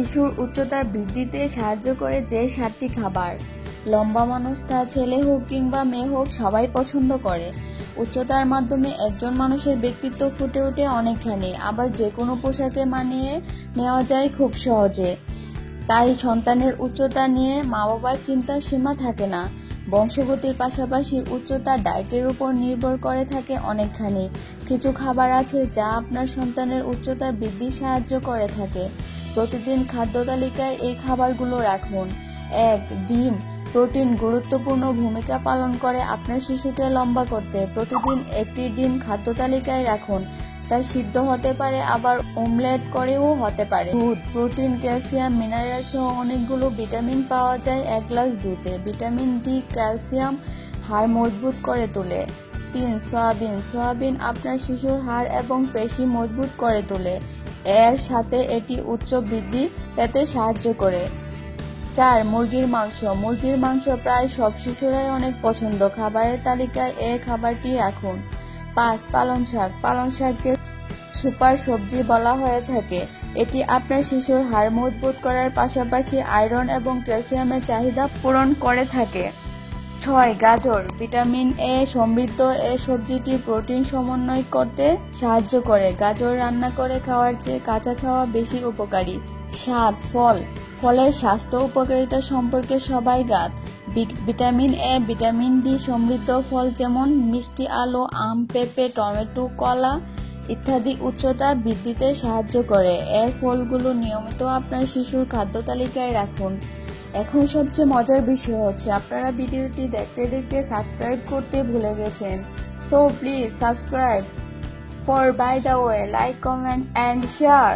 শিশুর উচ্চতা বৃদ্ধিতে সাহায্য করে যে 7টি খাবার। লম্বা মানুষ তা ছেলে হোক কিংবা মেয়ে হোক সবাই পছন্দ করে। উচ্চতার মাধ্যমে একজন মানুষের ব্যক্তিত্ব ফুটে ওঠে অনেকখানি, আবার যে কোনো পোশাকে মানিয়ে নেওয়া যায় খুব সহজে। তাই সন্তানের উচ্চতা নিয়ে মা বাবার চিন্তার সীমা থাকে না। বংশগতির পাশাপাশি উচ্চতা ডায়েটের উপর নির্ভর করে থাকে অনেকখানি। কিছু খাবার আছে যা আপনার সন্তানের উচ্চতা বৃদ্ধি সাহায্য করে থাকে। প্রতিদিন খাদ্য তালিকায় এই খাবারগুলো রাখুন। 1. ডিম। প্রোটিন গুরুত্বপূর্ণ ভূমিকা পালন করে আপনার শিশুকে লম্বা করতে। প্রতিদিন একটি ডিম খাদ্য তালিকায় রাখুন। তা সিদ্ধ হতে পারে, আবার অমলেট করেও হতে পারে। দুধ। প্রোটিন, ক্যালসিয়াম, মিনারেল সহ অনেকগুলো ভিটামিন পাওয়া যায় 1 গ্লাস দুধে। ভিটামিন ডি, ক্যালসিয়াম হাড় মজবুত করে তোলে। 3. সয়াবিন। সয়াবিন আপনার শিশুর হাড় এবং পেশি মজবুত করে তোলে। এর সাথে এটি উচ্চ বৃদ্ধি পেতে সাহায্য করে। 4. মুরগির মাংস। মুরগির মাংস প্রায় সব শিশুরাই অনেক পছন্দ। খাবারের তালিকায় এই খাবারটি রাখুন। 5. পালং শাক। পালং শাককে সুপার সবজি বলা হয়ে থাকে। এটি আপনার শিশুর হাড় মজবুত করার পাশাপাশি আয়রন এবং ক্যালসিয়ামের চাহিদা পূরণ করে থাকে। 6. গাজর। ভিটামিন এ সমৃদ্ধ এই সবজিটি প্রোটিন সমন্বয় করতে সাহায্য করে। গাজর রান্না করে খাওয়ার চেয়ে কাঁচা খাওয়া বেশি উপকারী। 7. ফল। ফলের স্বাস্থ্য উপকারিতা সম্পর্কে সবাই জ্ঞাত। ভিটামিন এ, ভিটামিন ডি সমৃদ্ধ ফল যেমন মিষ্টি আলু, আম, পেঁপে, টমেটো, কলা ইত্যাদি উচ্চতা বৃদ্ধিতে সাহায্য করে। এর ফলগুলো নিয়মিত আপনার শিশুর খাদ্য তালিকায় রাখুন। এখন সবচেয়ে মজার বিষয় হচ্ছে আপনারা ভিডিওটি দেখতে দেখতে সাবস্ক্রাইব করতে ভুলে গেছেন। So please subscribe for by the way, like, comment and share.